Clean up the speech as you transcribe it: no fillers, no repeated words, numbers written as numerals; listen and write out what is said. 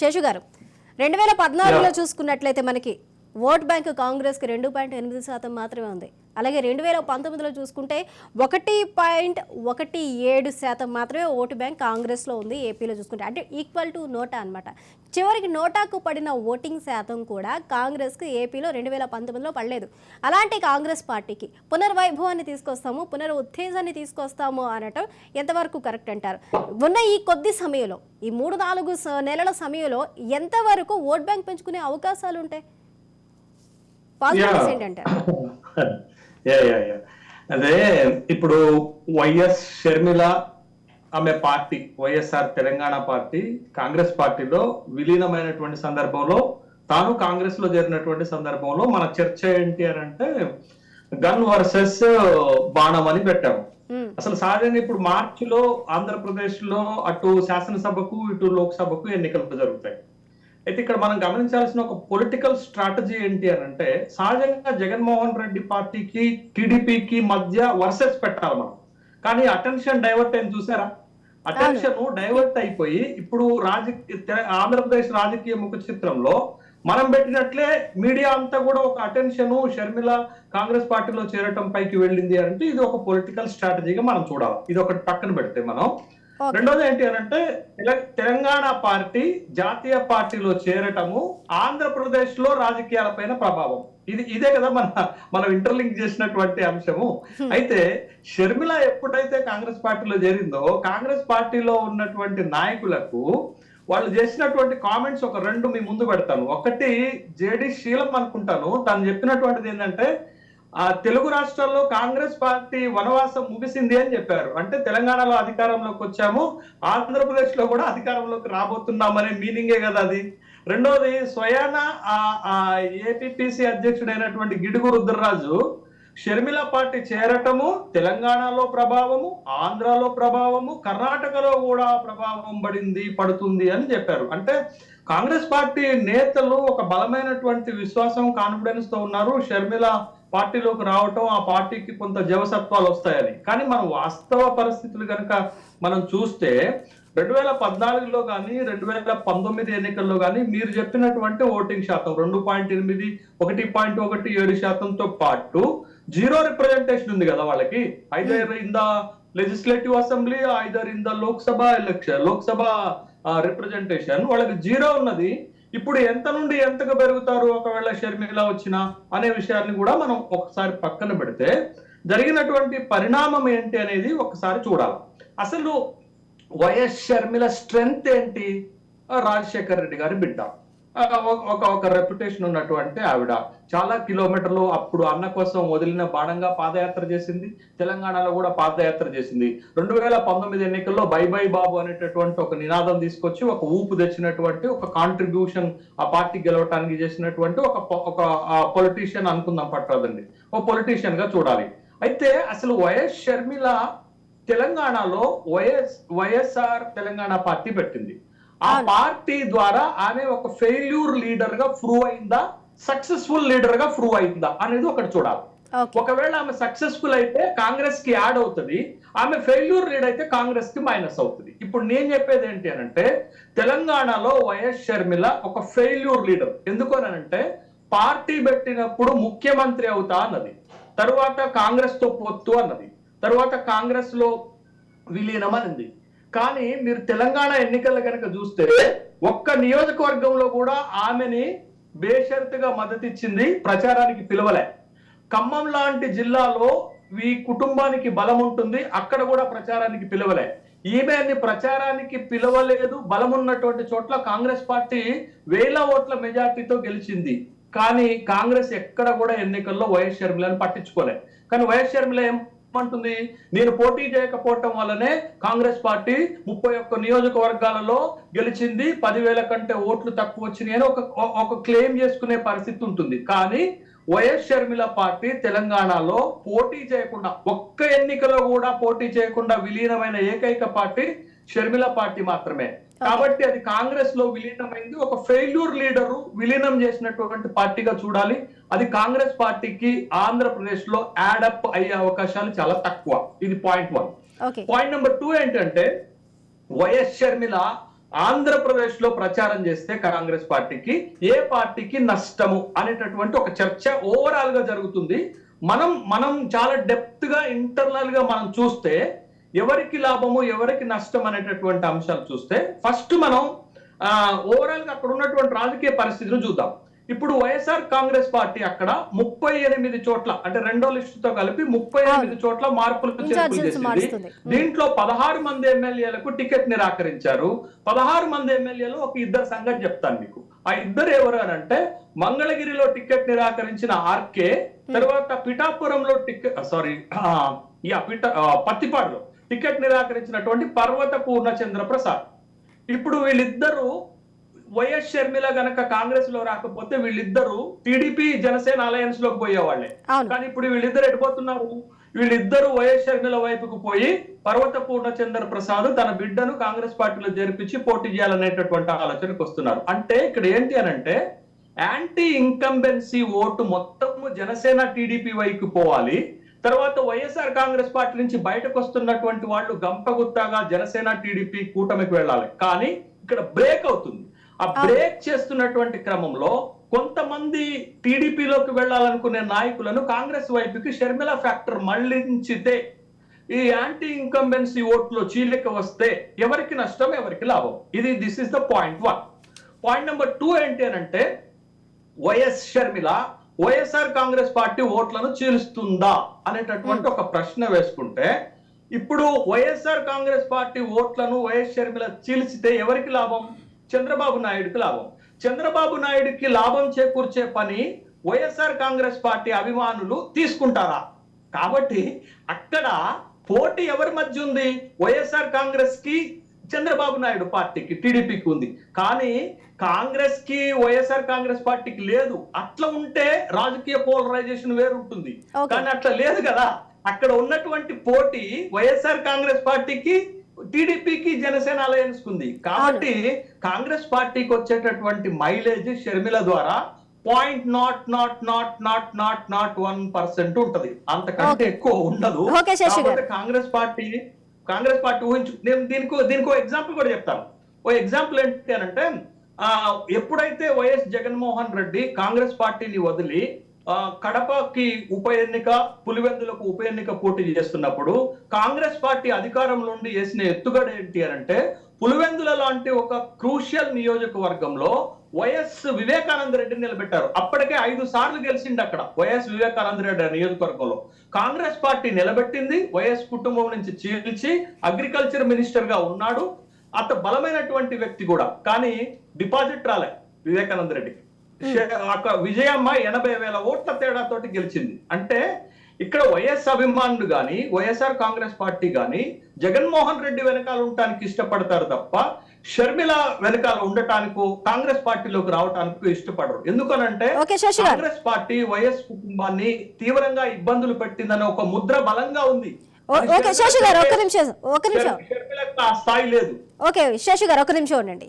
శేషు గారు 2014లో చూసుకున్నట్లయితే మనకి ఓట్ బ్యాంక్ కాంగ్రెస్కి 2.8% మాత్రమే ఉంది. అలాగే 2019లో చూసుకుంటే 1.17% మాత్రమే ఓటు బ్యాంక్ కాంగ్రెస్లో ఉంది ఏపీలో చూసుకుంటే. అంటే ఈక్వల్ టు నోటా అనమాట. చివరికి నోటాకు పడిన ఓటింగ్ శాతం కూడా కాంగ్రెస్కి ఏపీలో 2019లో పడలేదు. అలాంటి కాంగ్రెస్ పార్టీకి పునర్వైభవాన్ని తీసుకొస్తాము, పునరుత్తేజాన్ని తీసుకొస్తాము అనటం ఎంతవరకు కరెక్ట్ అంటారు? ఉన్న ఈ కొద్ది సమయంలో, ఈ 3-4 నెలల సమయంలో ఎంతవరకు ఓట్ బ్యాంక్ పెంచుకునే అవకాశాలు ఉంటాయి? పాజిటివ్స్ ఏంటంటారు? అదే ఇప్పుడు వైఎస్ షర్మిల ఆమె పార్టీ వైఎస్ఆర్ తెలంగాణ పార్టీ కాంగ్రెస్ పార్టీలో విలీనమైనటువంటి సందర్భంలో తాను కాంగ్రెస్ లో చేరినటువంటి సందర్భంలో మన చర్చ ఏంటి అని అంటే గన్ వర్సెస్ బాణం అని పెట్టాము. అసలు సహజంగా ఇప్పుడు మార్చిలో ఆంధ్రప్రదేశ్ లో అటు శాసనసభకు ఇటు లోక్సభకు ఎన్నికలు జరుగుతాయి. అయితే ఇక్కడ మనం గమనించాల్సిన ఒక పొలిటికల్ స్ట్రాటజీ ఏంటి అని అంటే సహజంగా జగన్మోహన్ రెడ్డి పార్టీకి టీడీపీకి మధ్య వర్సెస్ పెట్టాలి మనం. కానీ అటెన్షన్ డైవర్ట్ అయింది చూసారా? అటెన్షన్ డైవర్ట్ అయిపోయి ఇప్పుడు ఆంధ్రప్రదేశ్ రాజకీయ ముఖ చిత్రంలో మనం పెట్టినట్లే మీడియా అంతా కూడా ఒక అటెన్షన్ షర్మిల కాంగ్రెస్ పార్టీలో చేరటం పైకి వెళ్ళింది అంటే ఇది ఒక పొలిటికల్ స్ట్రాటజీగా మనం చూడాలి. ఇది ఒకటి పక్కన పెడితే మనం రెండోది ఏంటి అని అంటే తెలంగాణ పార్టీ జాతీయ పార్టీలో చేరటము ఆంధ్రప్రదేశ్ లో రాజకీయాలపైన ప్రభావం ఇదే కదా మనం ఇంటర్లింక్ చేసినటువంటి అంశము. అయితే షర్మిల ఎప్పుడైతే కాంగ్రెస్ పార్టీలో చేరిందో కాంగ్రెస్ పార్టీలో ఉన్నటువంటి నాయకులకు వాళ్ళు చేసినటువంటి కామెంట్స్ ఒక 2 మీ ముందు పెడతాను. ఒకటి జేడి శీలం అనుకుంటాను, తను చెప్పినటువంటిది ఏంటంటే తెలుగు రాష్ట్రాల్లో కాంగ్రెస్ పార్టీ వనవాసం ముగిసింది అని చెప్పారు. అంటే తెలంగాణలో అధికారంలోకి వచ్చాము, ఆంధ్రప్రదేశ్ లో కూడా అధికారంలోకి రాబోతున్నామనే మీనింగే కదా అది. రెండోది స్వయాన ఏపీపీసీ అధ్యక్షుడైనటువంటి గిడుగు రుద్రరాజు షర్మిల పార్టీ చేరటము తెలంగాణలో ప్రభావము, ఆంధ్రాలో ప్రభావము, కర్ణాటకలో కూడా ప్రభావం పడుతుంది అని చెప్పారు. అంటే కాంగ్రెస్ పార్టీ నేతలు ఒక బలమైనటువంటి విశ్వాసం కాన్ఫిడెన్స్ తో ఉన్నారు షర్మిల పార్టీలోకి రావటం ఆ పార్టీకి కొంత జవసత్వాలు వస్తాయని. కానీ మనం వాస్తవ పరిస్థితులు కనుక మనం చూస్తే 2014లో కానీ 2019 ఎన్నికల్లో కానీ మీరు చెప్పినటువంటి ఓటింగ్ శాతం 2.8, 1.17% పాటు జీరో రిప్రజెంటేషన్ ఉంది కదా వాళ్ళకి. Either in the legislative assembly, either in the Lok Sabha election, Lok Sabha representation వాళ్ళకి జీరో ఉన్నది. ఇప్పుడు ఎంత నుండి ఎంతగా పెరుగుతారు ఒకవేళ షర్మిల వచ్చినా అనే విషయాన్ని కూడా మనం ఒకసారి పక్కన పెడితే జరిగినటువంటి పరిణామం ఏంటి అనేది ఒకసారి చూడాలి. అసలు వైఎస్ షర్మిల స్ట్రెంగ్త్ ఏంటి? రాజశేఖర్ రెడ్డి గారి బిడ్డ, ఒక రెప్యుటేషన్ ఉన్నటువంటి ఆవిడ, చాలా కిలోమీటర్లు అప్పుడు అన్న కోసం వదిలిన బాణంగా పాదయాత్ర చేసింది, తెలంగాణలో కూడా పాదయాత్ర చేసింది. 2019 ఎన్నికల్లో బై బై బాబు అనేటటువంటి ఒక నినాదం తీసుకొచ్చి ఒక ఊపు తెచ్చినటువంటి ఒక కాంట్రిబ్యూషన్ ఆ పార్టీ గెలవటానికి చేసినటువంటి ఒక పొలిటీషియన్ అనుకుందాం పట్టదండి, ఒక పొలిటీషియన్ గా చూడాలి. అయితే అసలు వైఎస్ షర్మిల తెలంగాణలో వైఎస్ఆర్ తెలంగాణ పార్టీ పెట్టింది. ఆ పార్టీ ద్వారా ఆమె ఒక ఫెయిల్యూర్ లీడర్ గా ప్రూవ్ అయిందా, సక్సెస్ఫుల్ లీడర్ గా ప్రూవ్ అయిందా అనేది ఒకటి చూడాలి. ఒకవేళ ఆమె సక్సెస్ఫుల్ అయితే కాంగ్రెస్ కి యాడ్ అవుతుంది, ఆమె ఫెయిల్యూర్ లీడ్ అయితే కాంగ్రెస్ కి మైనస్ అవుతుంది. ఇప్పుడు నేను చెప్పేది ఏంటి అనంటే తెలంగాణలో వైఎస్ షర్మిల ఒక ఫెయిల్యూర్ లీడర్. ఎందుకు అనంటే పార్టీ పెట్టినప్పుడు ముఖ్యమంత్రి అవుతా అన్నది, తరువాత కాంగ్రెస్ తో పొత్తు అన్నది, తరువాత కాంగ్రెస్ లో విలీనం అన్నది. కానీ మీరు తెలంగాణ ఎన్నికలు కనుక చూస్తే ఒక్క నియోజకవర్గంలో కూడా ఆమెని బేషరతుగా మద్దతు ఇచ్చింది, ప్రచారానికి పిలవలే. ఖమ్మం లాంటి జిల్లాలో ఈ కుటుంబానికి బలం ఉంటుంది, అక్కడ కూడా ప్రచారానికి పిలవలే. ఈమెని ప్రచారానికి పిలవలేదు, బలం ఉన్నటువంటి చోట్ల కాంగ్రెస్ పార్టీ 1000 ఓట్ల మెజార్టీతో గెలిచింది. కానీ కాంగ్రెస్ ఎక్కడ కూడా ఎన్నికల్లో వైఎస్ షర్మిలను పట్టించుకోలే. కానీ వైఎస్ షర్మిల ఏమంటుంది, నేను పోటీ చేయకపోవటం వల్లనే కాంగ్రెస్ పార్టీ 31 నియోజకవర్గాలలో గెలిచింది, 10,000 కంటే ఓట్లు తక్కువ వచ్చినాయి అని ఒక క్లెయిమ్ చేసుకునే పరిస్థితి ఉంటుంది. కానీ వైఎస్ షర్మిల పార్టీ తెలంగాణలో పోటీ చేయకుండా, ఒక్క ఎన్నికలో కూడా పోటీ చేయకుండా విలీనమైన ఏకైక పార్టీ షర్మిల పార్టీ మాత్రమే. కాబట్టి అది కాంగ్రెస్ లో విలీనమైంది, ఒక ఫెయిల్యూర్ లీడరు విలీనం చేసినటువంటి పార్టీగా చూడాలి. అది కాంగ్రెస్ పార్టీకి ఆంధ్రప్రదేశ్ లో యాడప్ అయ్యే అవకాశాలు చాలా తక్కువ. ఇది పాయింట్ 1. పాయింట్ నెంబర్ 2 ఏంటంటే వైఎస్ షర్మిల ఆంధ్రప్రదేశ్ లో ప్రచారం చేస్తే కాంగ్రెస్ పార్టీకి ఏ పార్టీకి నష్టము అనేటటువంటి ఒక చర్చ ఓవరాల్ గా జరుగుతుంది. మనం చాలా డెప్త్ గా ఇంటర్నల్ గా మనం చూస్తే ఎవరికి లాభము ఎవరికి నష్టం అనేటటువంటి అంశాలు చూస్తే ఫస్ట్ మనం ఓవరాల్ గా అక్కడ ఉన్నటువంటి రాజకీయ పరిస్థితులు చూద్దాం. ఇప్పుడు వైఎస్ఆర్ కాంగ్రెస్ పార్టీ అక్కడ 38 చోట్ల అంటే రెండో లిస్టుతో కలిపి 38 చోట్ల మార్పులకు చేర్పులు చేసింది. దీంట్లో 16 మంది ఎమ్మెల్యేలకు టికెట్ నిరాకరించారు. 16 మంది ఎమ్మెల్యేలు ఒక ఇద్దరు సంగతి చెప్తాను మీకు. ఆ ఇద్దరు ఎవరు అని అంటే మంగళగిరిలో టికెట్ నిరాకరించిన ఆర్కే, తర్వాత పిఠాపురంలో పత్తిపాడులో టికెట్ నిరాకరించినటువంటి పర్వత పూర్ణచంద్ర ప్రసాద్. ఇప్పుడు వీళ్ళిద్దరూ వైఎస్ షర్మిల గనక కాంగ్రెస్ లో రాకపోతే వీళ్ళిద్దరూ టీడీపీ జనసేన అలయన్స్ లోకి పోయేవాళ్లే. కానీ ఇప్పుడు వీళ్ళిద్దరు ఎడిపోతున్నారు. వీళ్ళిద్దరూ వైఎస్ షర్మిల వైపుకు పోయి పర్వత పూర్ణచంద్ర ప్రసాద్ తన బిడ్డను కాంగ్రెస్ పార్టీలో చేర్పించి పోటీ చేయాలనేటటువంటి ఆలోచనకు వస్తున్నారు. అంటే ఇక్కడ ఏంటి అనంటే యాంటీ ఇన్కంబెన్సీ ఓటు మొత్తము జనసేన టీడీపీ వైపు పోవాలి. తర్వాత వైఎస్ఆర్ కాంగ్రెస్ పార్టీ నుంచి బయటకు వస్తున్నటువంటి వాళ్ళు గంపగుత్తాగా జనసేన టీడీపీ కూటమికి వెళ్ళాలి. కానీ ఇక్కడ బ్రేక్ అవుతుంది. ఆ బ్రేక్ చేస్తున్నటువంటి క్రమంలో కొంతమంది టీడీపీలోకి వెళ్ళాలనుకునే నాయకులను కాంగ్రెస్ వైపుకి షర్మిల ఫ్యాక్టర్ మళ్లించితే ఈ యాంటీ ఇన్కంబెన్సీ ఓట్లో చీలిక వస్తే ఎవరికి నష్టం ఎవరికి లాభం? This is the point 1. Point number 2 ఏంటి అనంటే వైఎస్ షర్మిల వైఎస్ఆర్ కాంగ్రెస్ పార్టీ ఓట్లను చీలుస్తుందా అనేటటువంటి ఒక ప్రశ్న వేసుకుంటే ఇప్పుడు వైఎస్ఆర్ కాంగ్రెస్ పార్టీ ఓట్లను వైఎస్ షర్మిల చీల్చితే ఎవరికి లాభం? చంద్రబాబు నాయుడుకి లాభం. చంద్రబాబు నాయుడుకి లాభం చేకూర్చే పని వైఎస్ఆర్ కాంగ్రెస్ పార్టీ అభిమానులు తీసుకుంటారా? కాబట్టి అక్కడ పోటీ ఎవరి మధ్య ఉంది? వైఎస్ఆర్ కాంగ్రెస్ కి చంద్రబాబు నాయుడు పార్టీకి టీడీపీకి ఉంది. కానీ కాంగ్రెస్ కి వైఎస్ఆర్ కాంగ్రెస్ పార్టీకి లేదు. అట్లా ఉంటే రాజకీయ పోలరైజేషన్ వేరుంటుంది. కానీ అట్లా లేదు కదా. అక్కడ ఉన్నటువంటి పోటీ వైఎస్ఆర్ కాంగ్రెస్ పార్టీకి టీడీపీకి జనసేన అలయన్స్ ఉంది. కాబట్టి కాంగ్రెస్ పార్టీకి వచ్చేటటువంటి మైలేజ్ షర్మిల ద్వారా 0.0000001% ఉంటది. అంతకంటే ఎక్కువ ఉండదు. కాంగ్రెస్ పార్టీ ఊహించు. నేను దీనికి ఎగ్జాంపుల్ కూడా చెప్తాను. ఓ ఎగ్జాంపుల్ ఏంటి అంటే ఎప్పుడైతే వైఎస్ జగన్మోహన్ రెడ్డి కాంగ్రెస్ పార్టీని వదిలి కడపకి ఉప ఎన్నిక, పులివెందులకు ఉప ఎన్నిక పోటీ చేస్తున్నప్పుడు కాంగ్రెస్ పార్టీ అధికారంలో ఉండి వేసిన ఎత్తుగడ ఏంటి అంటే పులివెందుల లాంటి ఒక క్రూషియల్ నియోజకవర్గంలో వైఎస్ వివేకానంద రెడ్డిని నిలబెట్టారు. అప్పటికే 5 సార్లు గెలిచింది అక్కడ వైఎస్ వివేకానంద రెడ్డి నియోజకవర్గంలో. కాంగ్రెస్ పార్టీ నిలబెట్టింది. వైఎస్ కుటుంబం నుంచి చీల్చి అగ్రికల్చర్ మినిస్టర్ గా ఉన్నాడు. అంత బలమైనటువంటి వ్యక్తి కూడా. కానీ డిపాజిట్ రాలే వివేకానంద రెడ్డికి. విజయమ్మ 80,000 ఓట్ల తేడాతోటి గెలిచింది. అంటే ఇక్కడ వైఎస్ అభిమానులు గాని వైఎస్ఆర్ కాంగ్రెస్ పార్టీ గాని జగన్మోహన్ రెడ్డి వెనకాల ఉండటానికి ఇష్టపడతారు తప్ప షర్మిల వెనకాల ఉండటానికి కాంగ్రెస్ పార్టీలోకి రావడానికి ఇష్టపడరు. ఎందుకనంటే కాంగ్రెస్ పార్టీ వైఎస్ కుటుంబాన్ని తీవ్రంగా ఇబ్బందులు పెట్టిందనే ఒక ముద్ర బలంగా ఉంది. శశి గారు ఒక్క నిమిషం షర్మిలకు ఆ స్థాయి లేదు. ఓకే శశి గారు ఒక్క నిమిషం ఉండండి.